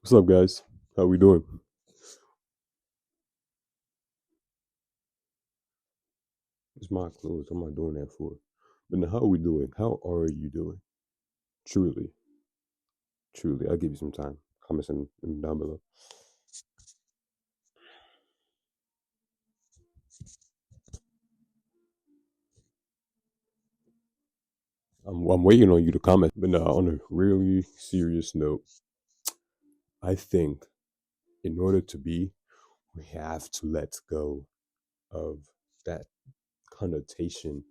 What's up, guys? How we doing? It's my clothes. I'm not doing that for. But now, how are we doing? How are you doing? Truly, truly. I'll give you some time. Comments down below. I'm waiting on you to comment. But now, on a really serious note, I think in order to be, we have to let go of that connotation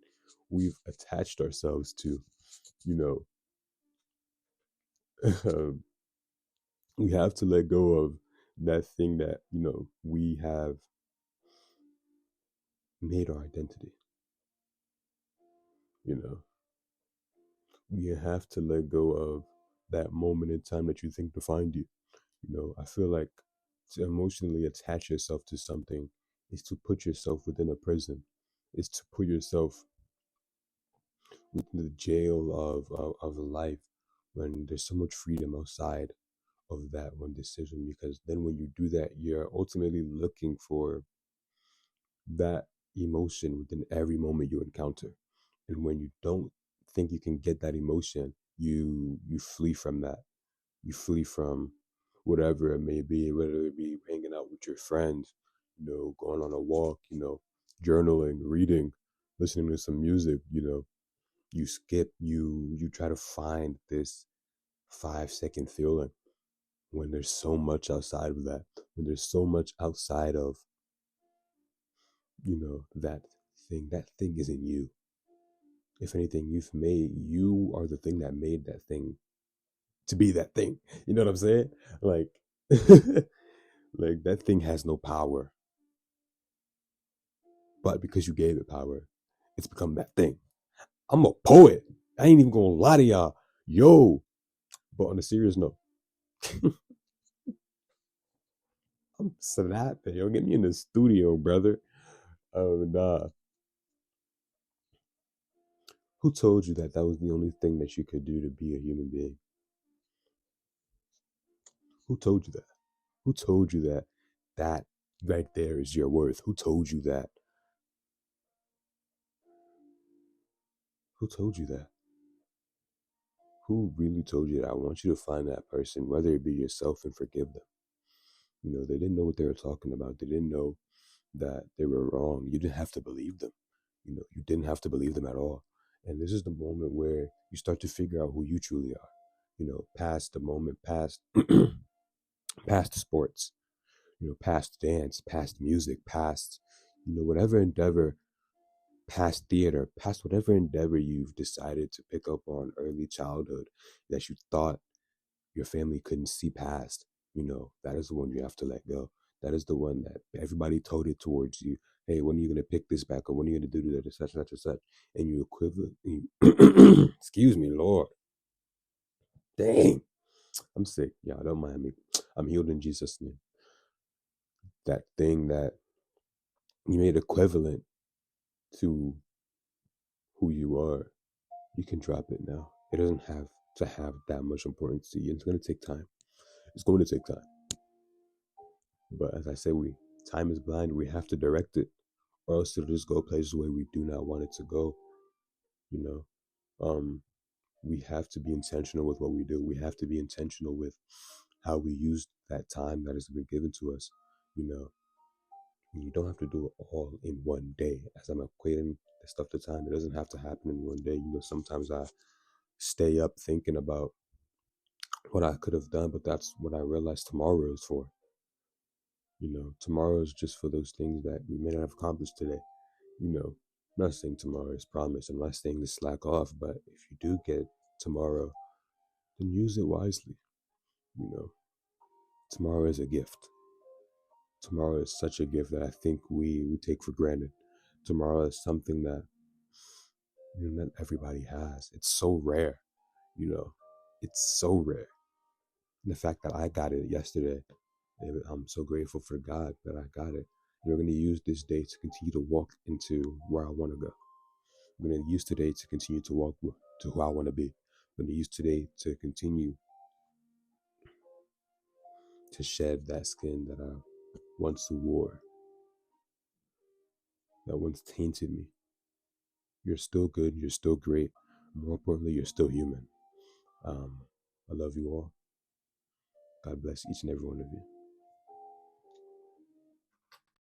we've attached ourselves to. You know, we have to let go of that thing that we have made our identity. You know, we have to let go of that moment in time that you think defined you. I feel like to emotionally attach yourself to something is to put yourself within a prison, is to put yourself within the jail of life when there's so much freedom outside of that one decision. Because then when you do that, you're ultimately looking for that emotion within every moment you encounter. And when you don't think you can get that emotion, you flee from that. You flee from whatever it may be, whether it be hanging out with your friends, going on a walk, journaling, reading, listening to some music. You skip, you try to find this 5 second feeling when there's so much outside of that, when there's so much outside of that thing. That thing isn't you. If anything, you are the thing that made that thing to be that thing. You know what I'm saying? Like like that thing has no power, but because you gave it power, it's become that thing. I'm a poet. I ain't even gonna lie to y'all. Yo. But on a serious note, I'm snapping. Yo, get me in the studio, brother. Oh nah. Who told you that that was the only thing that you could do to be a human being? Who told you that? Who told you that that right there is your worth? Who told you that? Who told you that? Who really told you that? I want you to find that person, whether it be yourself, and forgive them. They didn't know what they were talking about. They didn't know that they were wrong. You didn't have to believe them. You didn't have to believe them at all. And this is the moment where you start to figure out who you truly are. Past the moment, past past sports, past dance, past music, past, whatever endeavor, past theater, past whatever endeavor you've decided to pick up on early childhood that you thought your family couldn't see past. That is the one you have to let go. That is the one that everybody told it towards you. Hey, when are you going to pick this back up? When are you going to do that, such, such, and such? And you equivalent, excuse me, Lord. Dang. I'm sick. Y'all don't mind me. I'm healed in Jesus' name. That thing that you made equivalent to who you are, you can drop it now. It doesn't have to have that much importance to you. It's going to take time. It's going to take time. But as I say, time is blind. We have to direct it, or else it'll just go places where we do not want it to go. You um, we have to be intentional with what we do. We have to be intentional with how we use that time that has been given to us. You know, you don't have to do it all in one day. As I'm equating the stuff to time, it doesn't have to happen in one day. Sometimes I stay up thinking about what I could have done, but that's what I realize tomorrow is for. Tomorrow is just for those things that we may not have accomplished today. I'm not saying tomorrow is promised. I'm not saying to slack off, but if you do get tomorrow, then use it wisely. You know, Tomorrow is a gift. Tomorrow is such a gift that I think we take for granted. Tomorrow is something that not everybody has. It's so rare. You know, it's so rare. And the fact that I got it yesterday, I'm so grateful for God that I got it. And we're going to use this day to continue to walk into where I want to go. I'm going to use today to continue to walk to who I want to be. I'm going to use today to continue to shed that skin that I once wore, that once tainted me. You're still good. You're still great. More importantly, you're still human. I love you all. God bless each and every one of you.